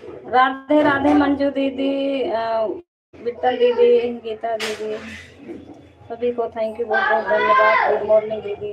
राधे राधे मंजू दीदी, विट्टल दीदी, गीता दीदी, सभी को थैंक यू, बहुत बहुत धन्यवाद। गुड मॉर्निंग दीदी।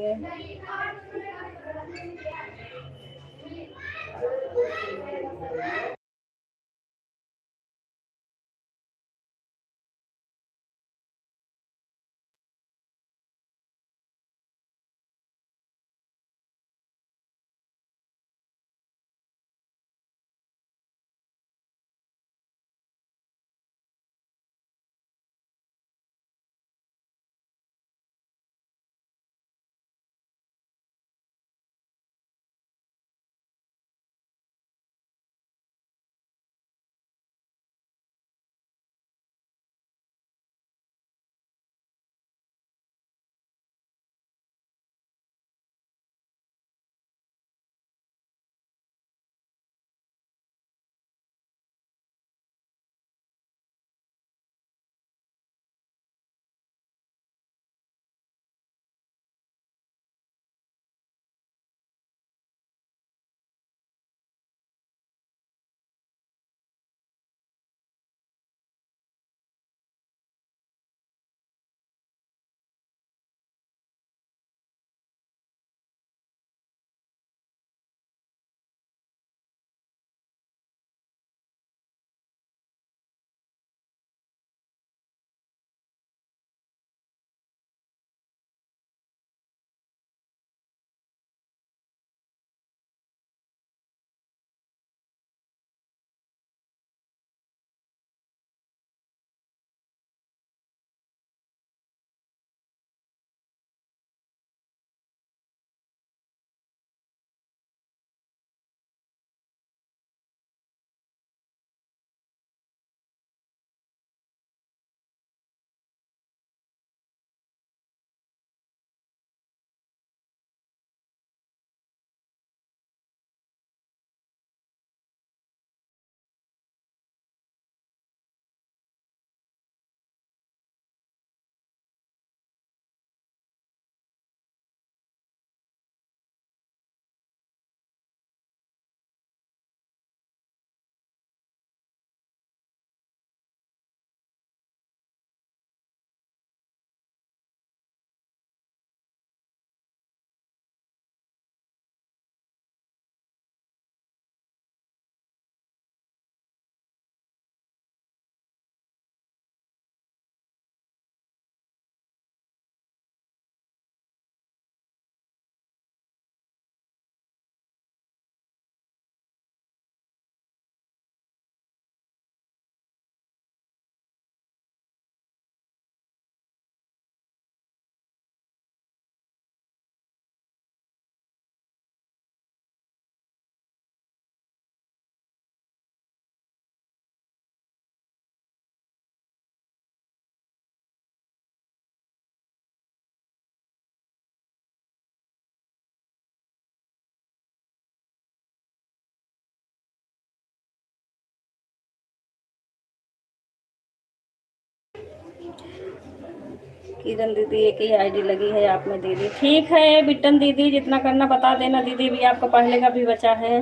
किरण दीदी एक ही आईडी लगी है आप में दीदी। ठीक है बिट्टन दीदी, जितना करना बता देना दीदी, भी आपका पहले का भी बचा है।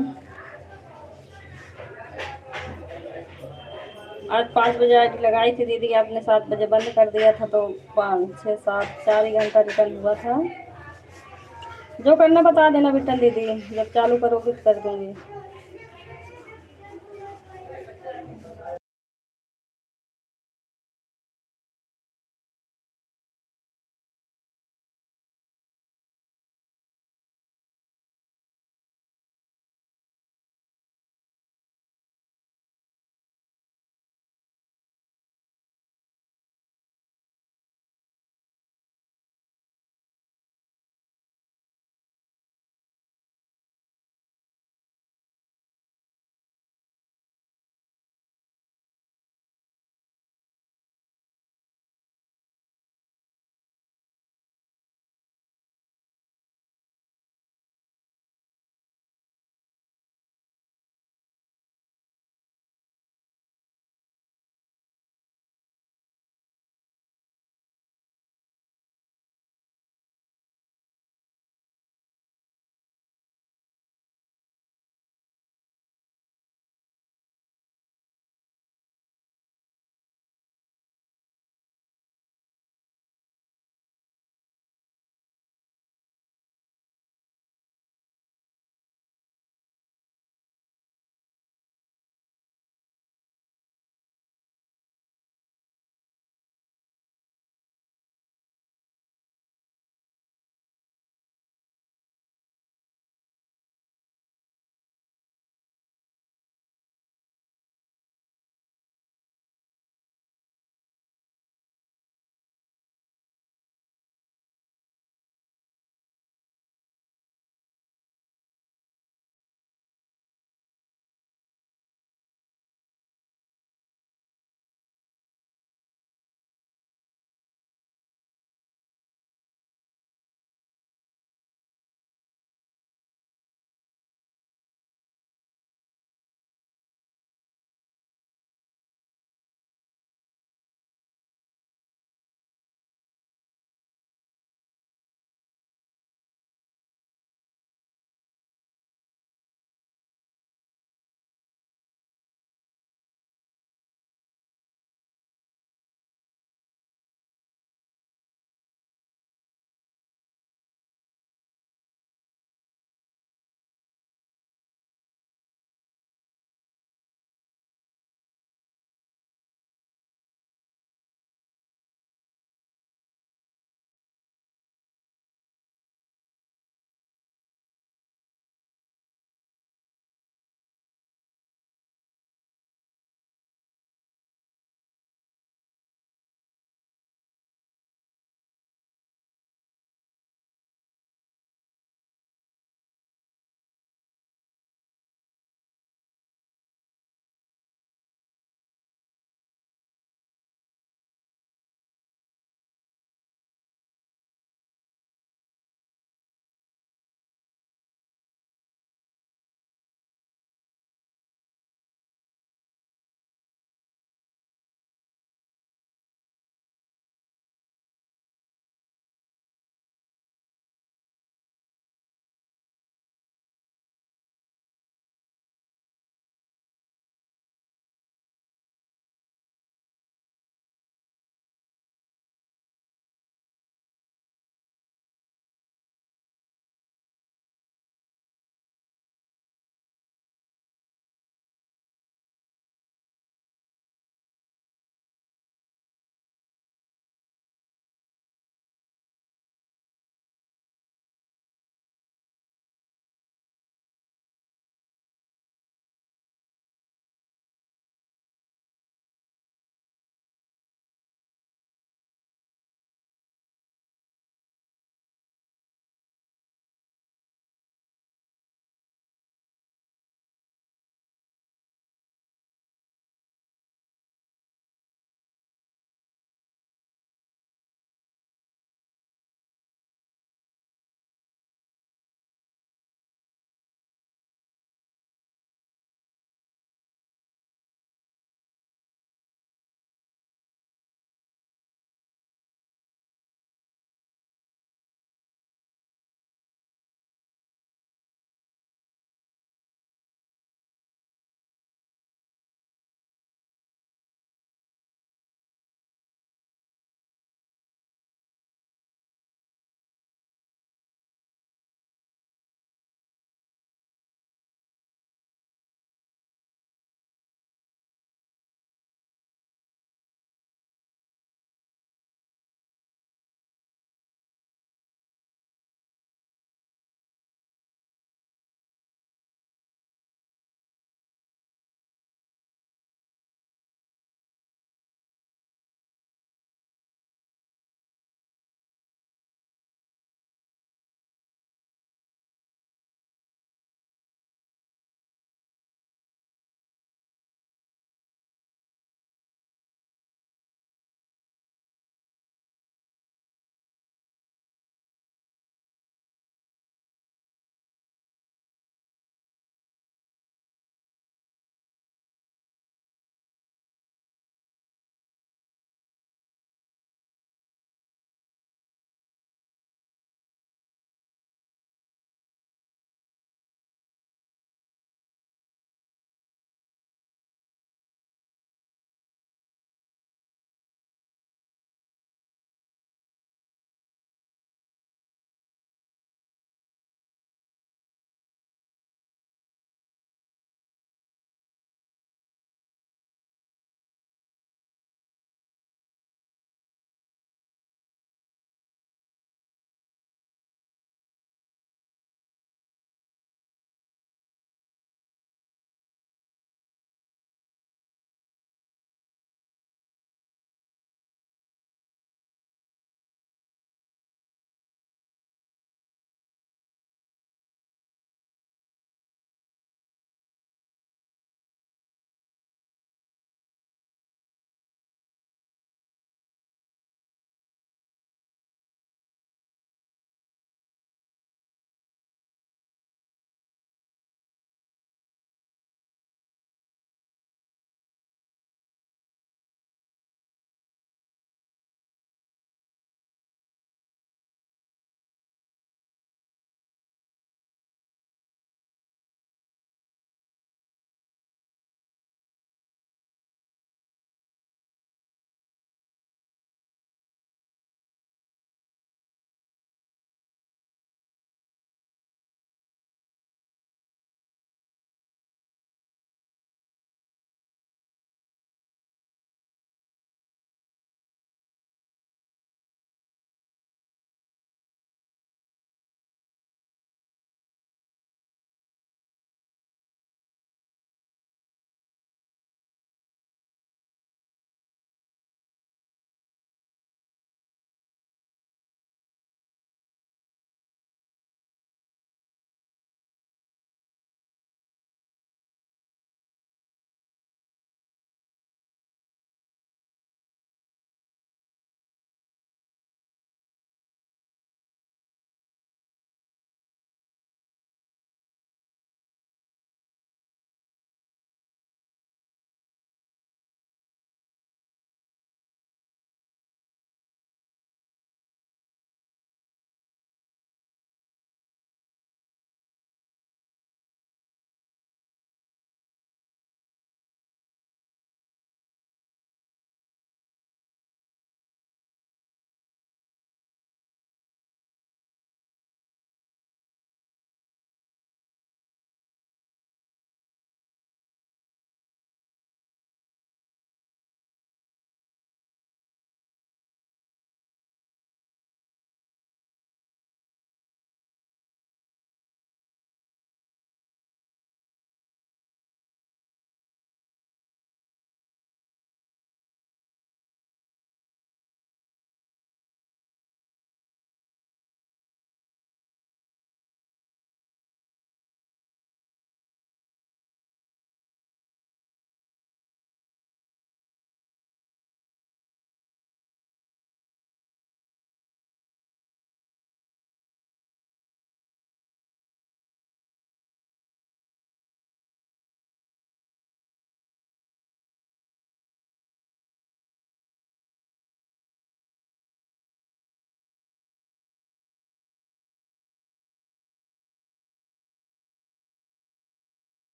आज 5 बजे आईडी लगाई थी दीदी, आपने 7 बजे बंद कर दिया था, तो 5 6 7 4 ही घंटा रिटर्न हुआ था। जो करना बता देना बिट्टन दीदी, जब चालू करोगे तो कर दूंगी।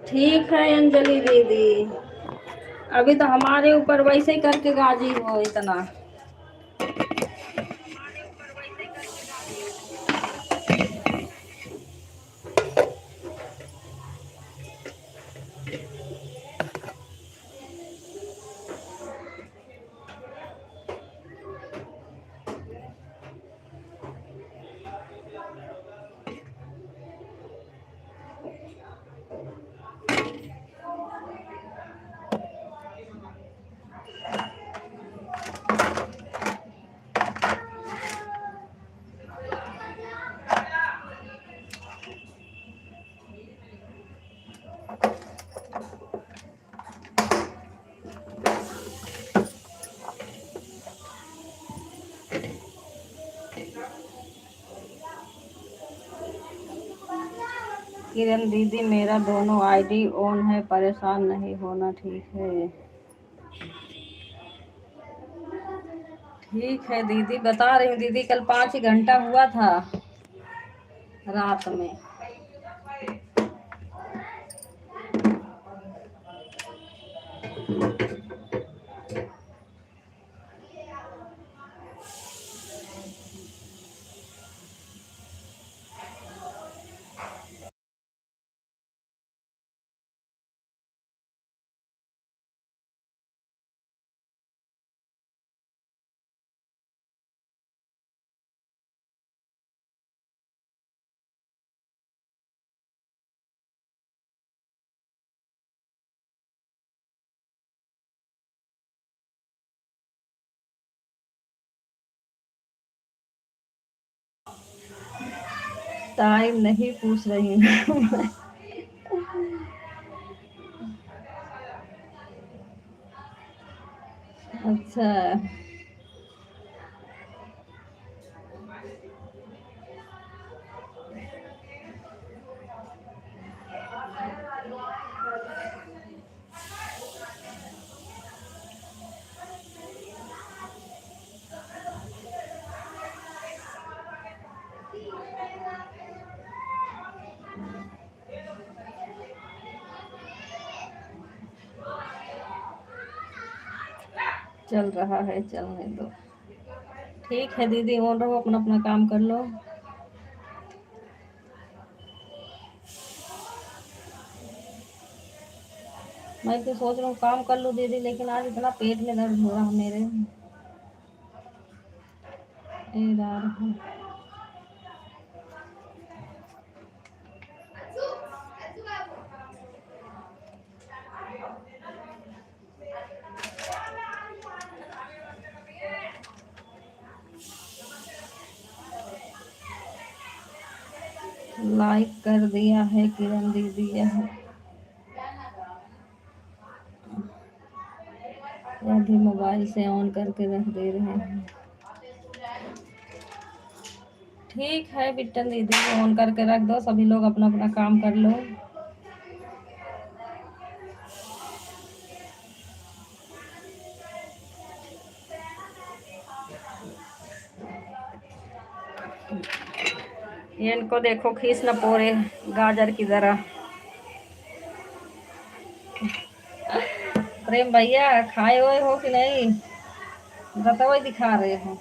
ठीक है अंजलि दीदी। अभी तो हमारे ऊपर वैसे ही करके गाजी हो इतना। किरण दीदी मेरा दोनों आईडी ऑन है, परेशान नहीं होना, ठीक है। ठीक है दीदी, बता रही हूँ दीदी, कल 5 घंटा हुआ था रात में। टाइम नहीं पूछ रही हूँ। अच्छा। चल रहा है, चलने दो। ठीक है दीदी, ऑन रहो, अपना अपना काम कर लो। मैं तो सोच रहा हूँ काम कर लूँ दीदी, लेकिन आज इतना पेट में दर्द हो रहा मेरे। ए यार, लाइक कर दिया है किरण दीदी, यह भी मोबाइल से ऑन करके रख दे रहे हैं। ठीक है बिट्टन दीदी, ऑन करके रख दो, सभी लोग अपना अपना काम कर लो। ये इनको देखो, खींच न पोरे गाजर की तरह। प्रेम भैया खाए हुए हो कि नहीं, रतवई दिखा रहे हो।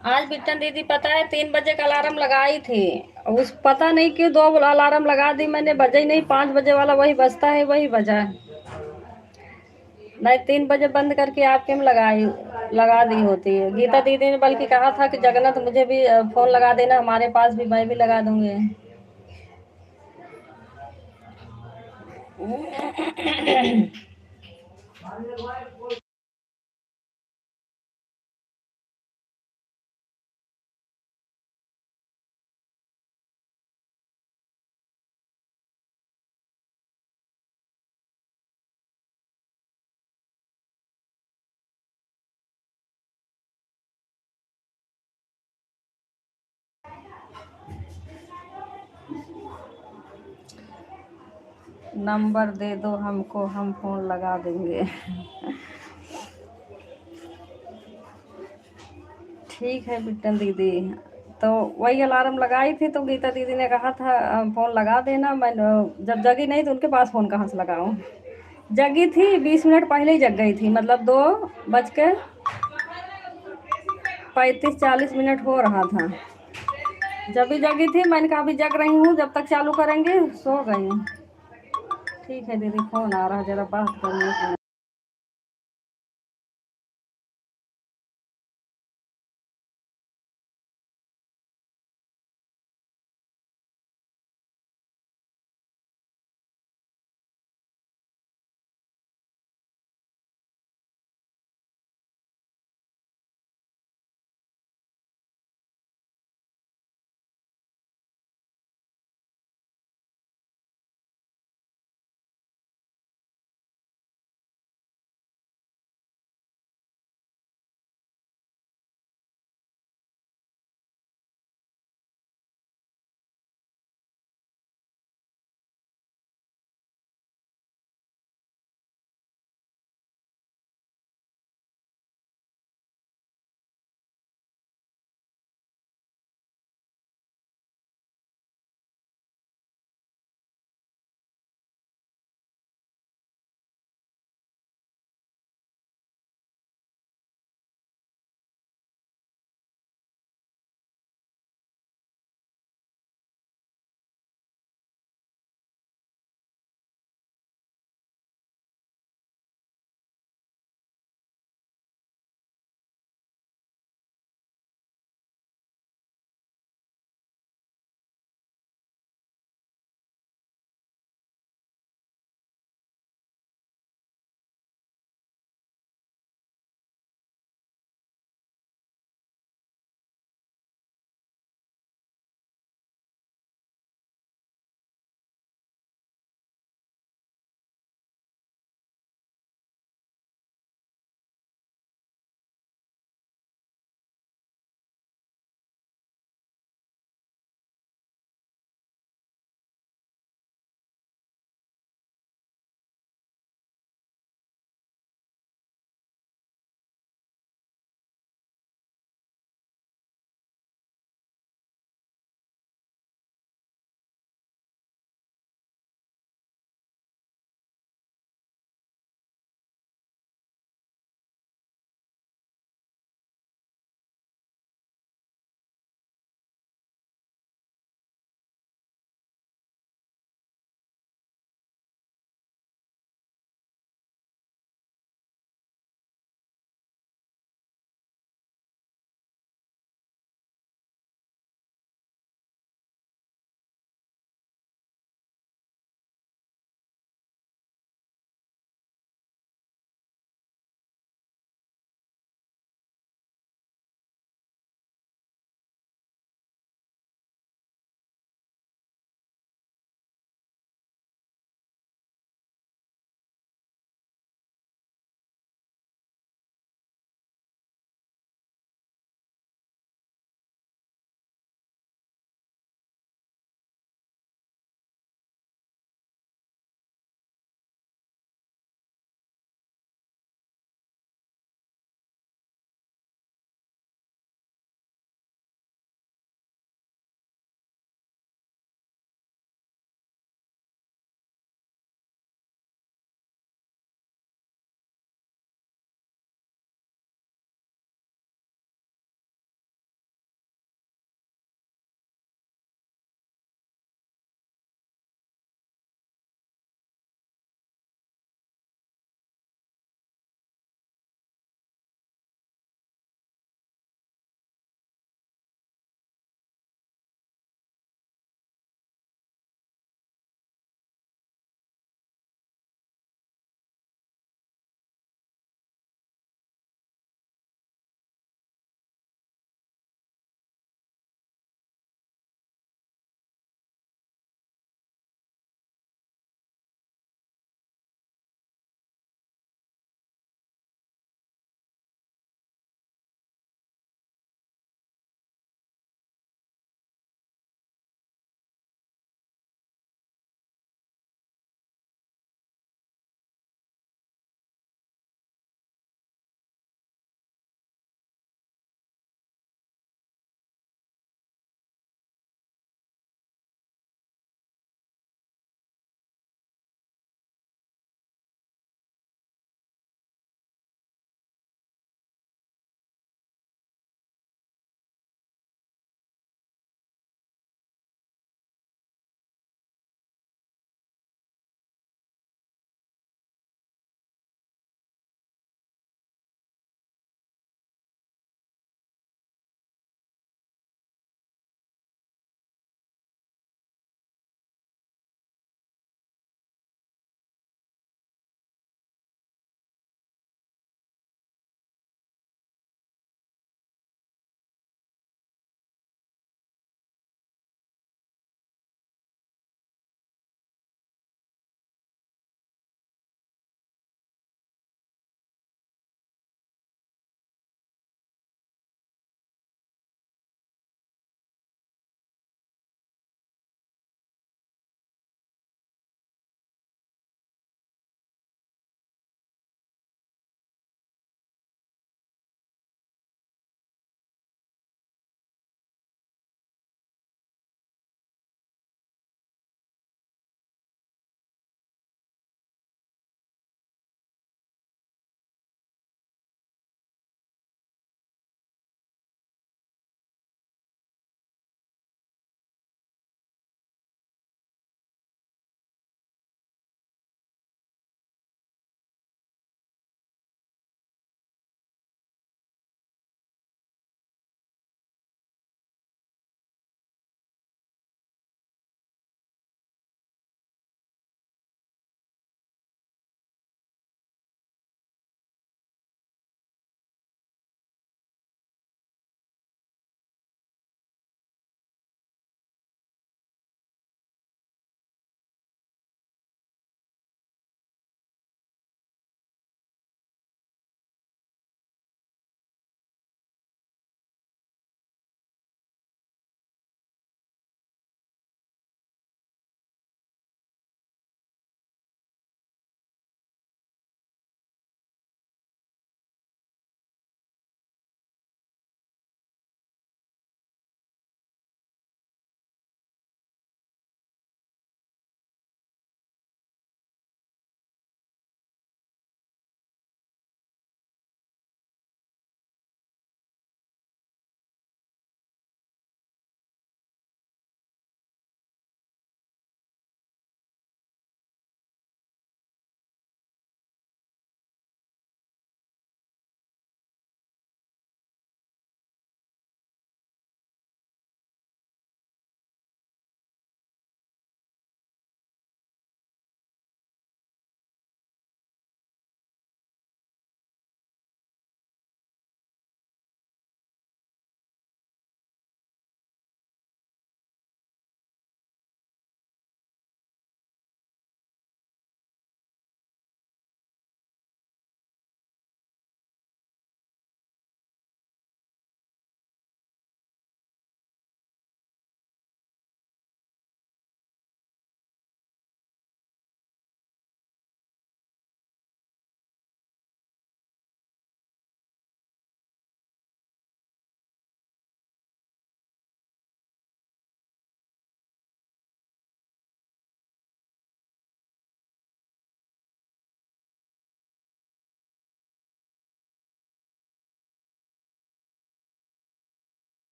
आज बिट्टन दीदी पता है 3 बजे का अलार्म लगाई थी, उस पता नहीं क्यों 2 अलार्म लगा दी मैंने, बजे ही नहीं। 5 बजे वाला वही बजता है, वही बजा। नहीं, 3 बजे बंद करके आपके में लगा दी होती है। गीता दीदी ने बल्कि कहा था कि जगन्नाथ मुझे भी फोन लगा देना, हमारे पास भी, मैं भी लगा दूंगी। नंबर दे दो हमको, हम फ़ोन लगा देंगे। ठीक है बिट्टन दीदी। तो वही अलार्म लगाई थी तो गीता दीदी ने कहा था फ़ोन लगा देना। मैं जब जगी नहीं तो उनके पास फ़ोन कहाँ से लगाऊं। जगी थी 20 मिनट पहले ही जग गई थी, मतलब 2:35-40 हो रहा था जब भी जगी थी। मैंने कहा अभी जग रही हूँ, जब तक चालू करेंगे। सो गई। ठीक है दीदी, फ़ोन आ रहा है, ज़रा बात करनी है।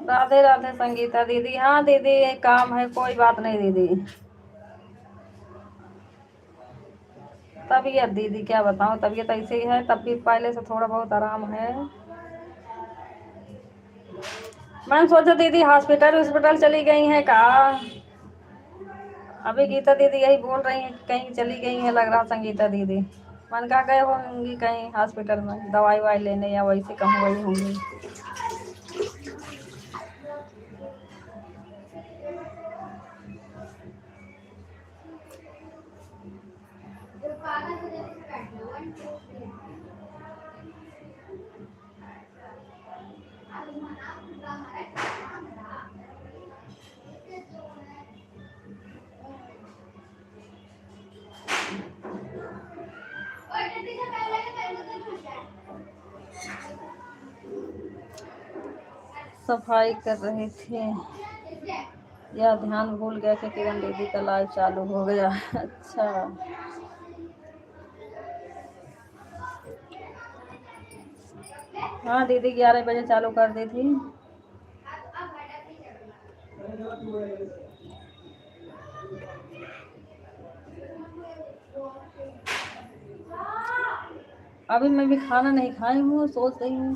राधे राधे संगीता दीदी। हाँ दीदी, एक काम है, कोई बात नहीं दीदी। तबीयत दीदी क्या बताऊँ, तबीयत ऐसे ही है, तब भी पहले से थोड़ा बहुत आराम है। मैंने सोचा दीदी हॉस्पिटल हॉस्पिटल चली गई हैं का। अभी गीता दीदी यही बोल रही हैं कि कहीं चली गई है, लग रहा संगीता दीदी। मन कहा गए होंगी कहीं हॉस्पिटल में दवाई वाई लेने, या वैसे कहूँ वही होंगी। सफाई कर रहे थे, यह ध्यान भूल गया कि किरण दीदी का लाइव चालू हो गया। अच्छा। हाँ दीदी 11 बजे चालू कर दी थी। अभी मैं भी खाना नहीं खाई हूँ, सोच रही हूँ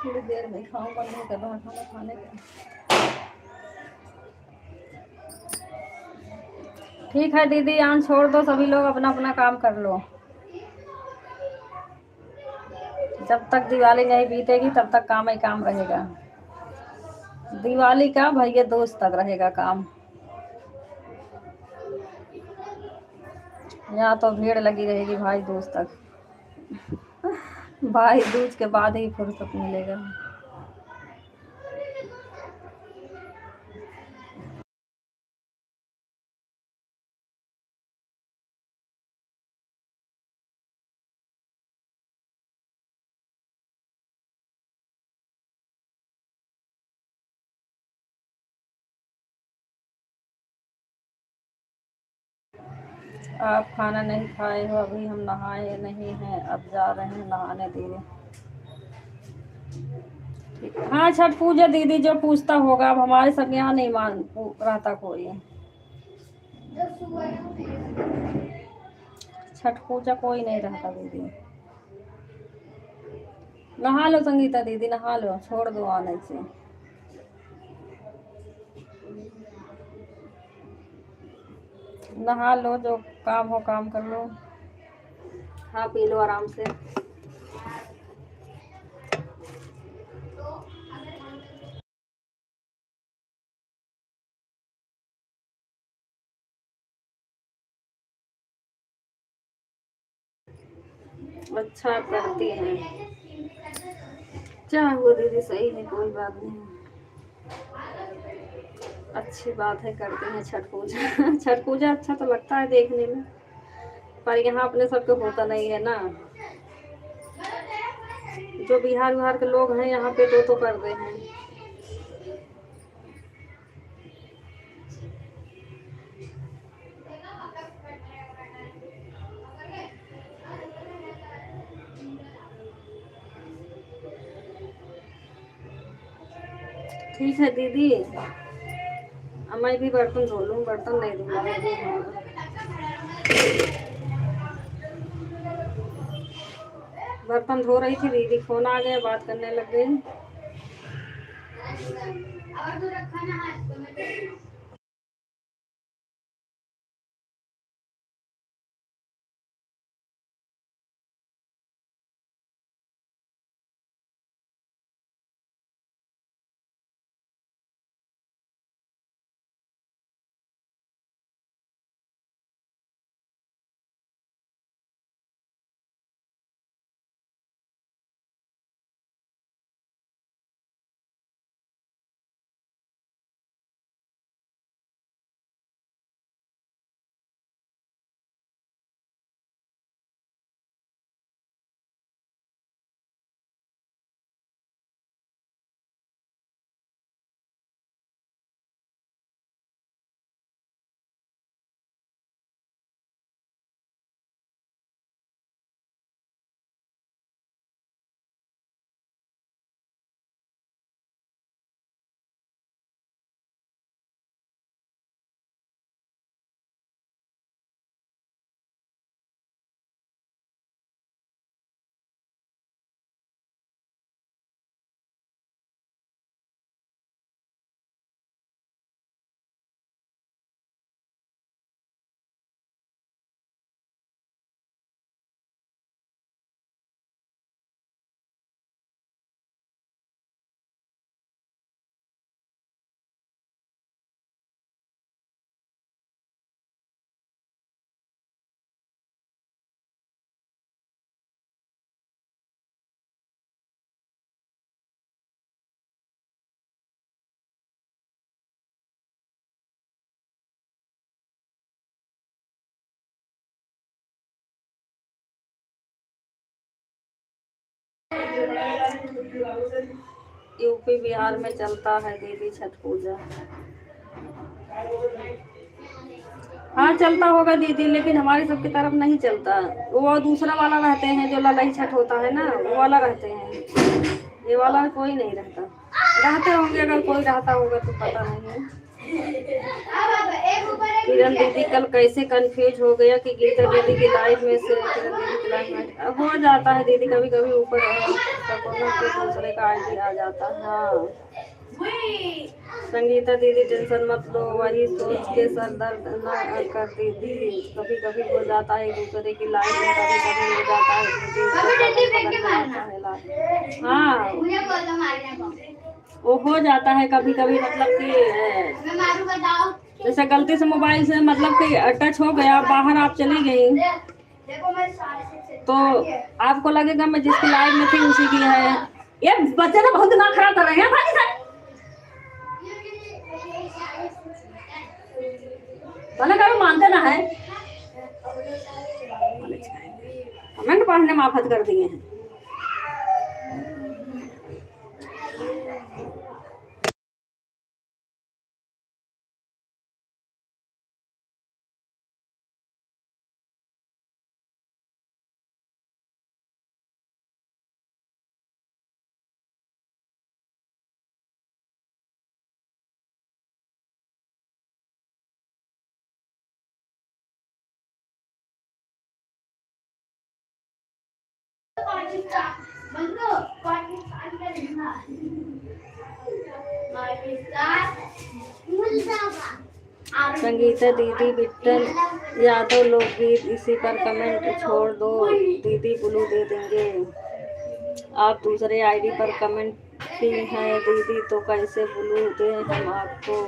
थोड़ी देर में खाऊं, मन नहीं कर रहा खाना खाने का। ठीक है दीदी, यहाँ छोड़ दो, सभी लोग अपना अपना काम कर लो। जब तक दिवाली नहीं बीतेगी तब तक काम ही काम रहेगा। दिवाली का भैया दोस्त तक रहेगा काम। यहाँ तो भीड़ लगी रहेगी भाई दूज तक। भाई दूज के बाद ही फुर्सत मिलेगा। आप खाना नहीं खाए हो अभी? हम नहाए नहीं हैं, अब जा रहे हैं नहाने दीदी। ठीक। हाँ छठ पूजा दीदी जो पूछता होगा, अब हमारे सब यहाँ नहीं रहता कोई। छठ पूजा कोई नहीं रहता दीदी। नहा लो संगीता दीदी, नहा लो, छोड़ दो आने से। नहा लो, जो काम हो काम कर लो, खा पी लो आराम से। अच्छा करती हैं, क्या हुआ दीदी, सही है, कोई बात नहीं। अच्छी बात है, करते हैं छठ पूजा। छठ पूजा अच्छा तो लगता है देखने में, पर यहाँ अपने सबके होता नहीं है ना। जो बिहार बिहार के लोग हैं यहाँ पे तो करते हैं। ठीक है दीदी, अब मैं भी बर्तन धो लूँ, बर्तन नहीं धोना है। बर्तन धो रही थी दीदी, फोन आ गया, बात करने लग गई। यूपी बिहार में चलता है दीदी छठ पूजा। हाँ चलता होगा दीदी, लेकिन हमारी सबकी तरफ नहीं चलता। वो दूसरा वाला रहते हैं जो ललाई छठ होता है ना, वो वाला रहते हैं। ये वाला कोई नहीं रहता। रहते होंगे, अगर कोई रहता होगा तो पता नहीं। किरण दीदी कल कैसे कंफ्यूज हो गया कि गीता दीदी की लाइफ में से किरण दीदी की लाइफ में हो जाता है दीदी, कभी कभी ऊपर सपोर्ट तो दूसरे का आईडी आ जाता है। हाँ संगीता दीदी टेंशन मत लो, वही सोच के सर दर्द न कर दीदी। कभी कभी हो जाता है दूसरे की लाइफ में, कभी कभी हो जाता है दीदी, हाँ वो हो जाता है कभी कभी, मतलब कि जैसे गलती से मोबाइल से मतलब कि टच हो गया, बाहर आप चली गई तो आपको लगेगा मैं जिसकी लाइफ में थी उसी की है। ये बच्चे तो बहुत दिमाग खराब कर रहे हैं भाई साहब। भले कभी मानते ना है, कमेंट पढ़ने में आफत कर दिए हैं। संगीता दीदी बिट्टन यादव लोकगीत, इसी पर कमेंट छोड़ दो दीदी, ब्लू दे देंगे। आप दूसरे आईडी पर कमेंट की हैं दीदी, तो कैसे ब्लू दे हम आपको।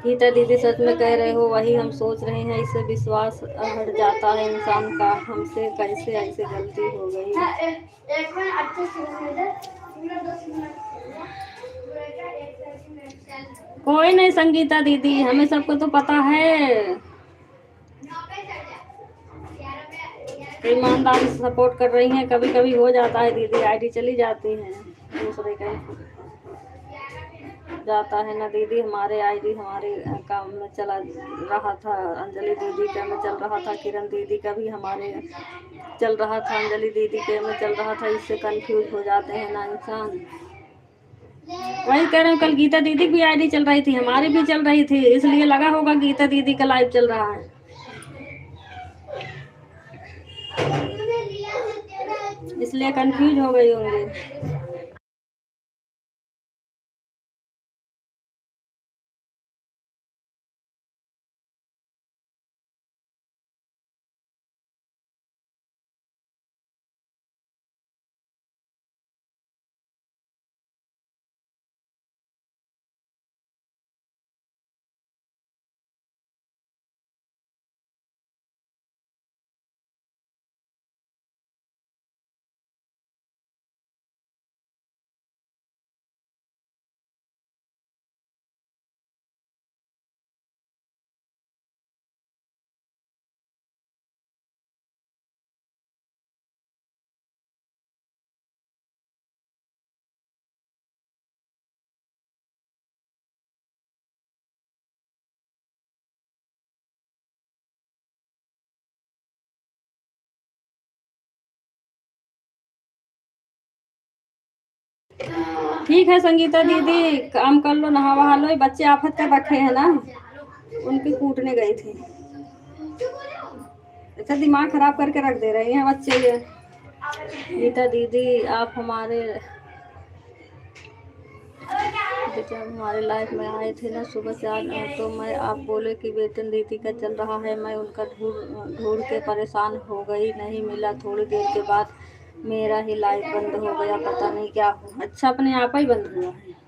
गीता दीदी सच में कह रहे हो, वही हम सोच रहे हैं, इससे विश्वास हट जाता है इंसान का। हमसे कैसे ऐसे गलती हो गई। कोई नहीं संगीता दीदी, हमें सबको तो पता है, ईमानदारी से सपोर्ट कर रही हैं। कभी कभी हो जाता है दीदी, आईडी चली जाती है दूसरे का जाता है ना दीदी। हमारे आईडी हमारे काम में चला रहा था, अंजलि दीदी का में चल रहा था, किरण दीदी का भी हमारे चल रहा था, अंजलि दीदी के में चल रहा था। इससे कंफ्यूज हो जाते हैं ना इंसान। वही कह रहे हैं, कल गीता दीदी की भी आईडी चल रही थी, हमारी भी चल रही थी, इसलिए लगा होगा गीता दीदी का लाइव चल रहा है, इसलिए कंफ्यूज हो गई होंगी। ठीक है संगीता दीदी, काम कर लो, नहा वहा लो। बच्चे आफत कर रखे हैं ना, उनके कूटने गई थी। अच्छा दिमाग खराब करके रख दे रहे हैं बच्चे ये। गीता दीदी आप हमारे जब हमारे लाइफ में आए थे ना सुबह से आज, तो मैं आप बोले कि वेतन दीदी का चल रहा है, मैं उनका ढूंढ ढूंढ के परेशान हो गई, नहीं मिला। थोड़ी देर के बाद मेरा ही लाइफ बंद हो गया, पता नहीं क्या हो। अच्छा अपने आप ही बंद हुआ है।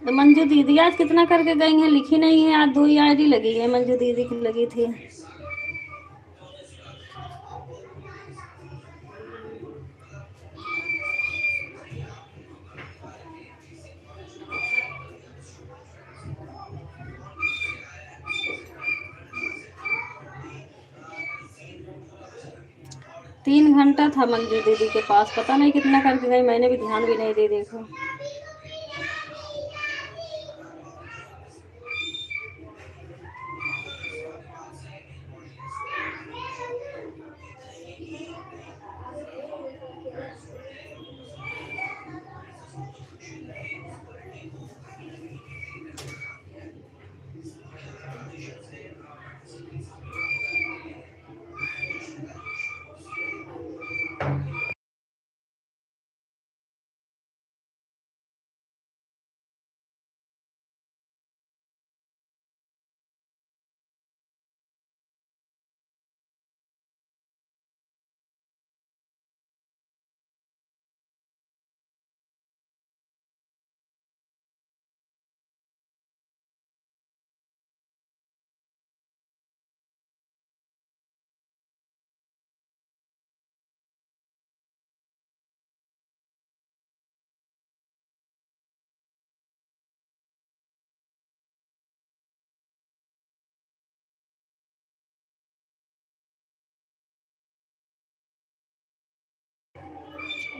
तो मंजू दीदी आज कितना करके गई हैं, लिखी नहीं है। आज 2 ही आईडी लगी है, मंजू दीदी की लगी थी। 3 घंटा था मंजू दीदी के पास, पता नहीं कितना करके गई, मैंने भी ध्यान भी नहीं दी, देखो।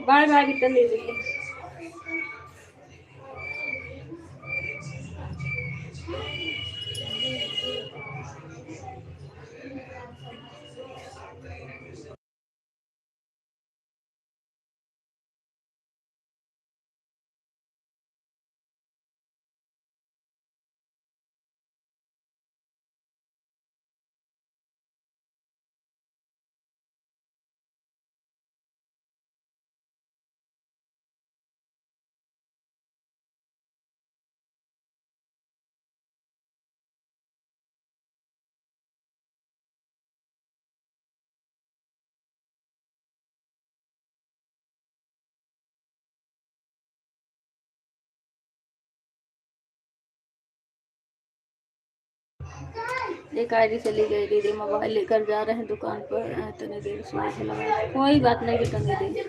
बाय बाय बिटन दीदी। एक आईडी चली गई दीदी, मोबाइल लेकर जा रहे हैं दुकान पर, इतनी देर सुबह से लगा। कोई बात नहीं बिटन दीदी।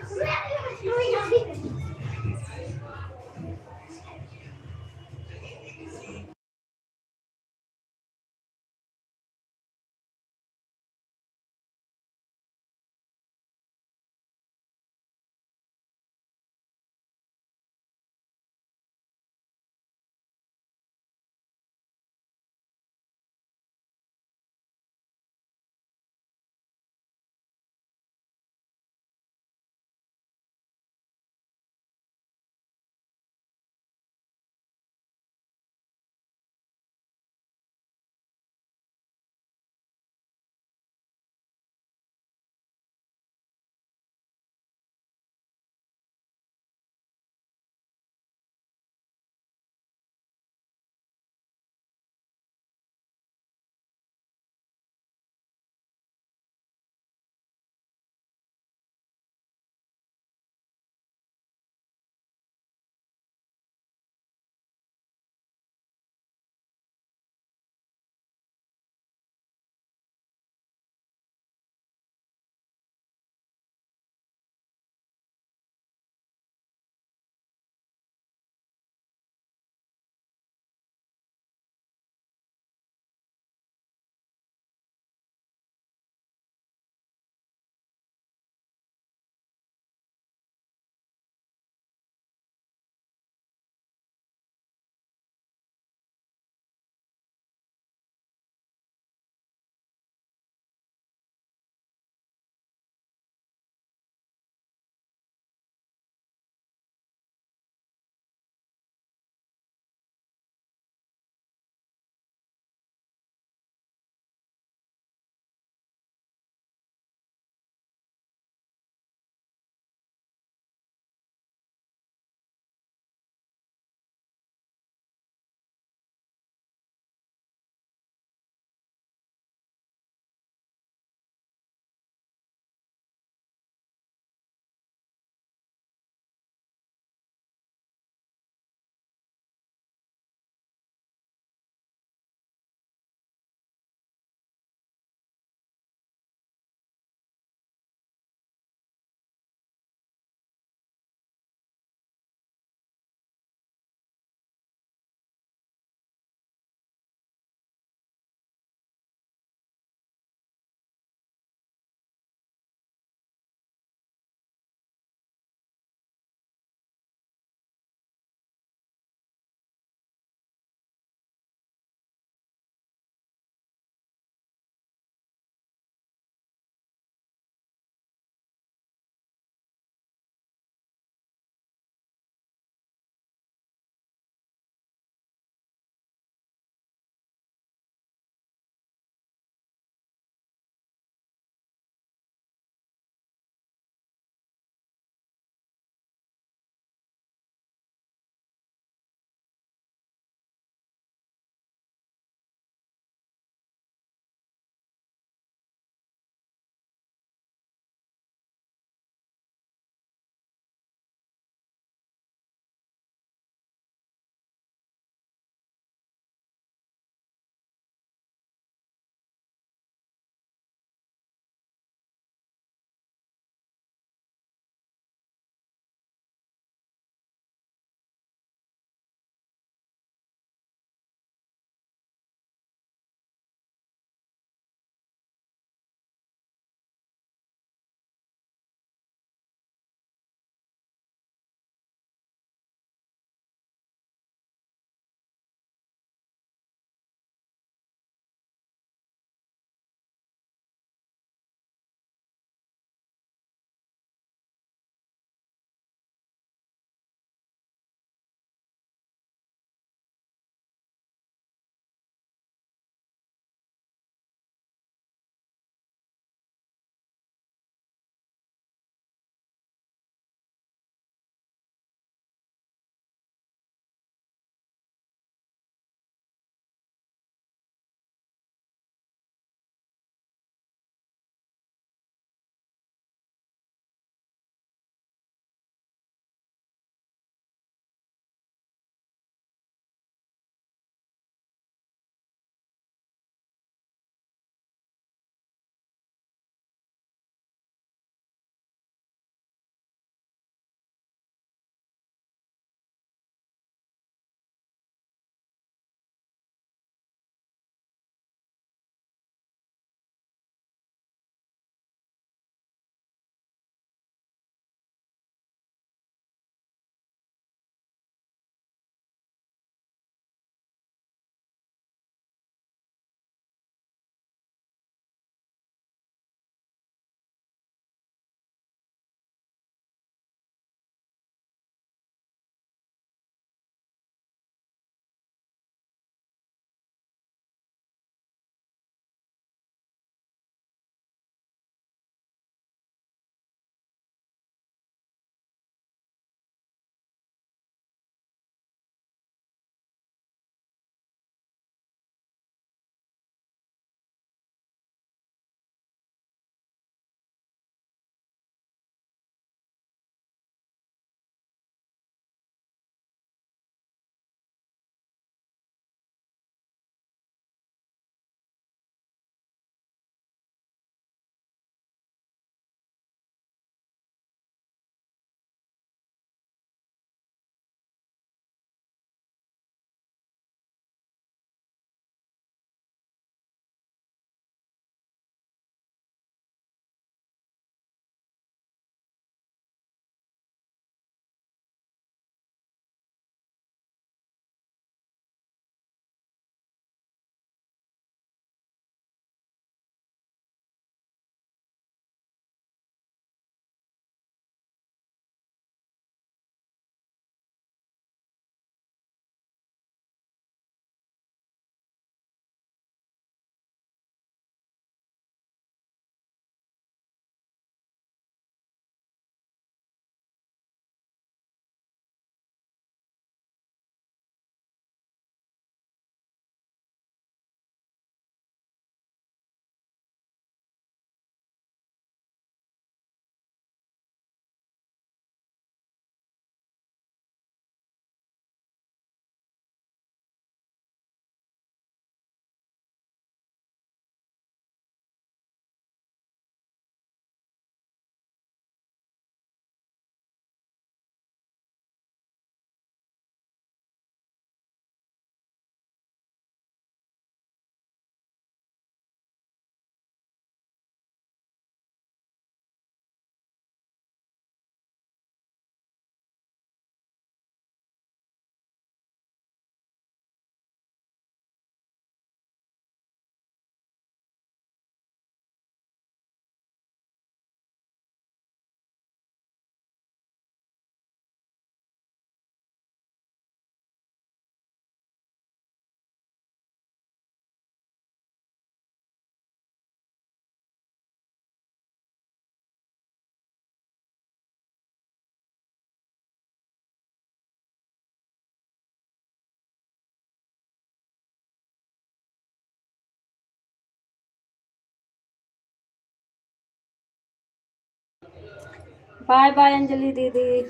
बाय बाय अंजलि दीदी।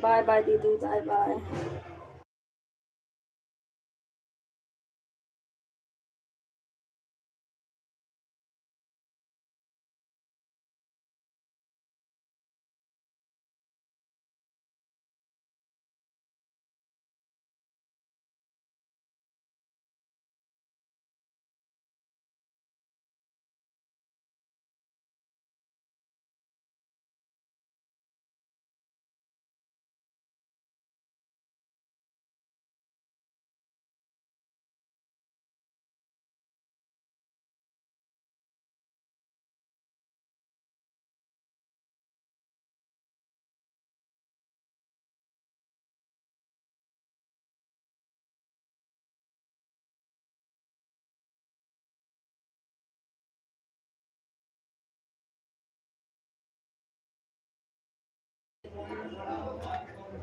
बाय बाय दीदी, बाय बाय।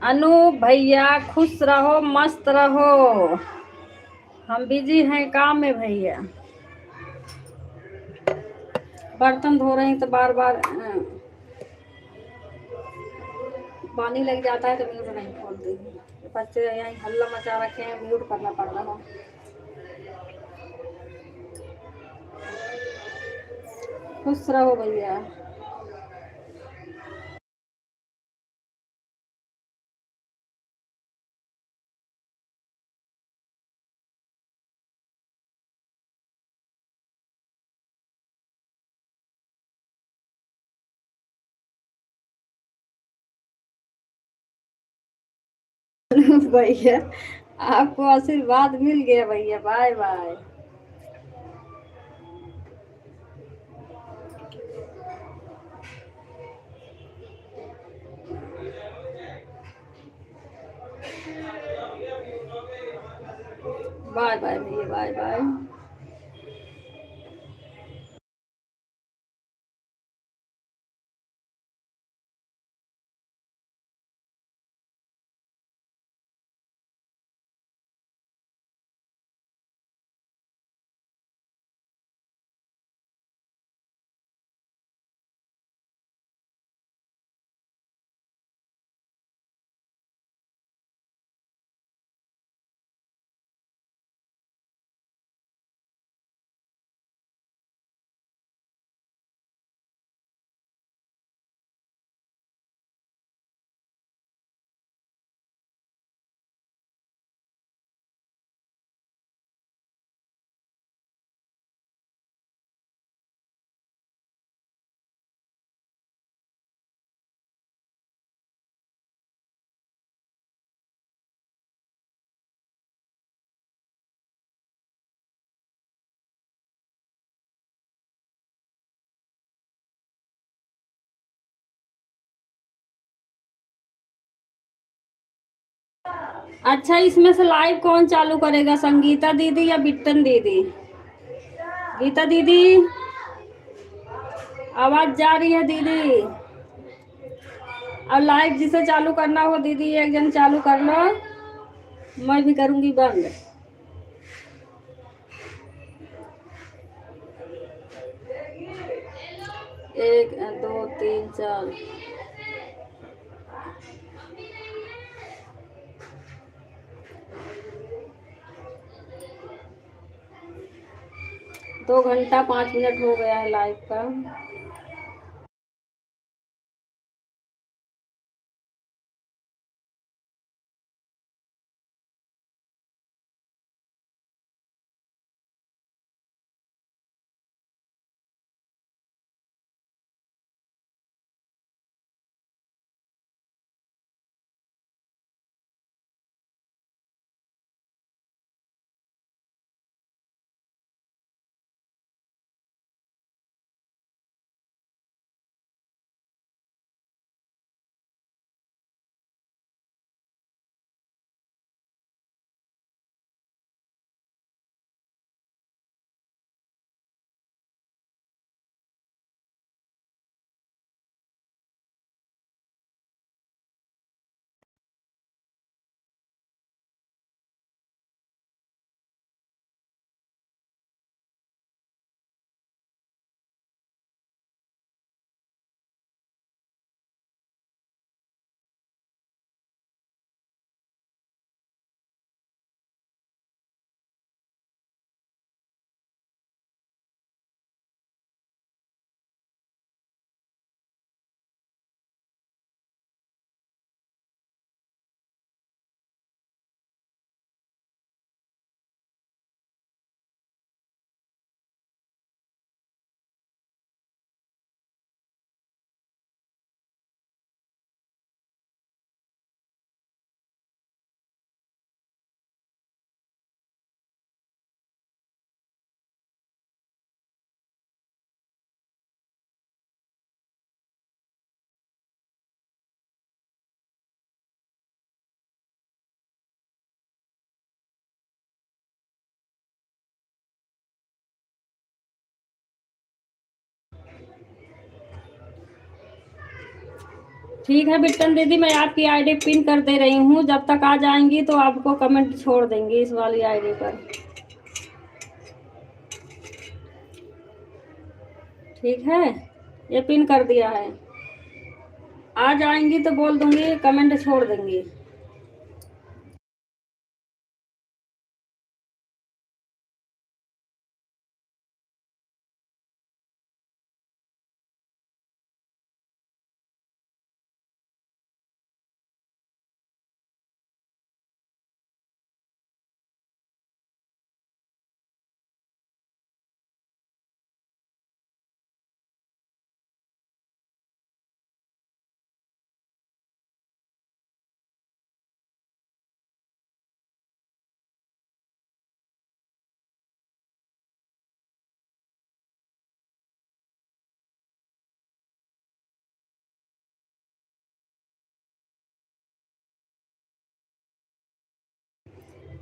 अनु भैया खुश रहो, मस्त रहो। हम बिजी हैं काम में भैया। बर्तन धो रहे हैं तो बार बार पानी लग जाता है तो म्यूट नहीं खोलती। बच्चे यहीं हल्ला मचा रखे हैं, म्यूट करना पड़ रहा है। खुश रहो भैया। भैया आपको आशीर्वाद मिल गया भैया, बाय बाय। बाय बाय भैया, बाय बाय। अच्छा इसमें से लाइव कौन चालू करेगा, संगीता दीदी या बिट्टन दीदी? गीता दीदी आवाज जा रही है दीदी? और लाइव जिसे चालू करना हो दीदी एक जन चालू कर लो, मैं भी करूंगी बंद। 1 2 3 4। दो घंटा 5 मिनट हो गया है लाइव का। ठीक है बिट्टन दीदी, मैं आपकी आईडी पिन कर दे रही हूँ, जब तक आ जाएंगी तो आपको कमेंट छोड़ देंगी इस वाली आईडी पर। ठीक है, ये पिन कर दिया है। आ जाएंगी तो बोल दूंगी, कमेंट छोड़ देंगी।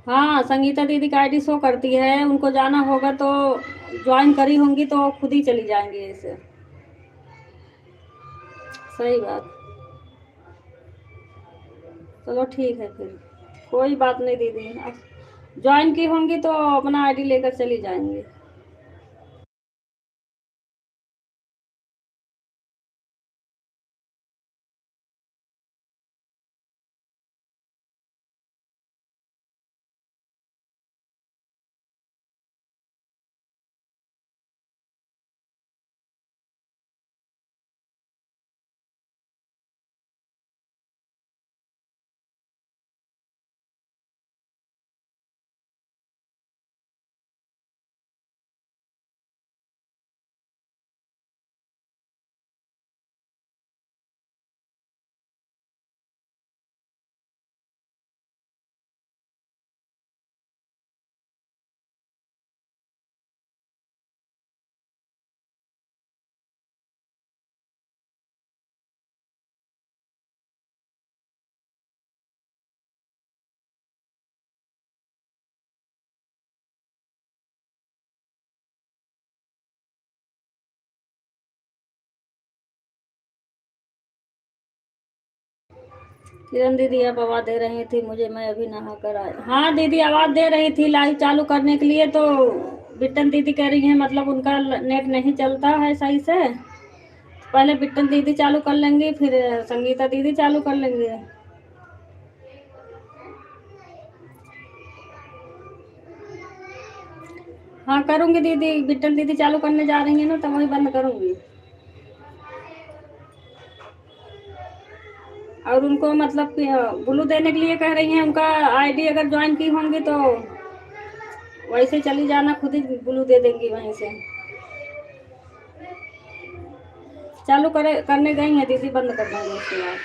हाँ, संगीता दीदी का आईडी शो करती है, उनको जाना होगा तो ज्वाइन करी होंगी तो खुद ही चली जाएंगी ऐसे। सही बात। चलो ठीक है फिर, कोई बात नहीं दीदी, अब ज्वाइन की होंगी तो अपना आईडी लेकर चली जाएंगी। किरण दीदी आप आवाज़ दे रही थी मुझे, मैं अभी नहा कर आई। हाँ दीदी, आवाज़ दे रही थी लाइव चालू करने के लिए, तो बिट्टन दीदी कह रही हैं मतलब उनका नेट नहीं चलता है सही से। पहले बिट्टन दीदी चालू कर लेंगी, फिर संगीता दीदी चालू कर लेंगे। हाँ करूँगी दीदी, बिट्टन दीदी चालू करने जा रही हैं ना, तो वही बंद करूँगी। और उनको मतलब कि ब्लू देने के लिए कह रही हैं, उनका आईडी अगर ज्वाइन की होंगी तो वैसे चली जाना, खुद ही ब्लू दे देंगी वहीं से। चालू करे करने गई हैं दीदी, बंद कर देंगे उसके बाद।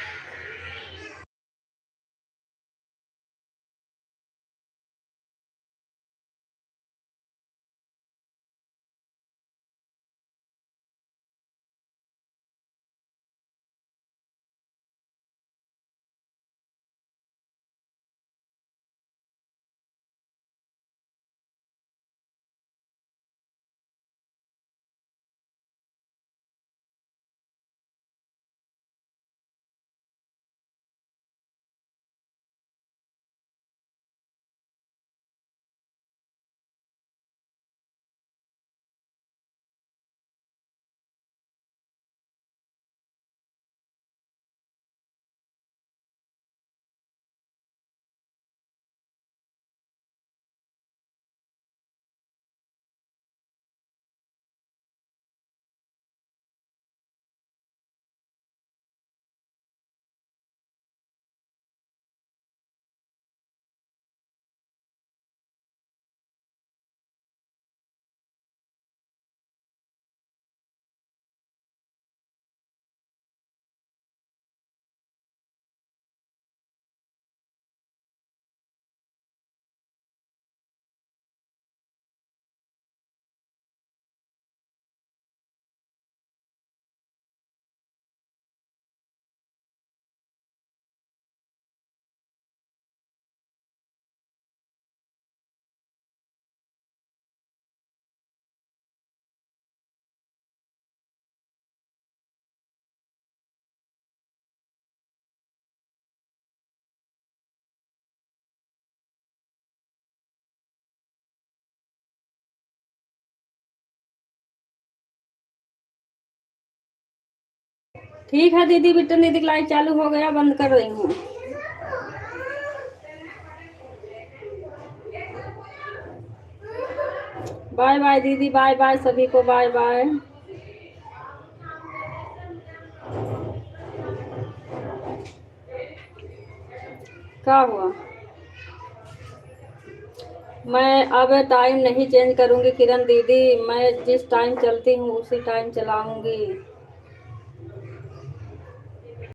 ठीक है दीदी, बिट्टन दीदी लाइट चालू हो गया, बंद कर रही हूँ। बाय बाय दीदी, बाय बाय सभी को, बाय बाय। क्या हुआ? मैं अब टाइम नहीं चेंज करूँगी किरण दीदी, मैं जिस टाइम चलती हूँ उसी टाइम चलाऊँगी।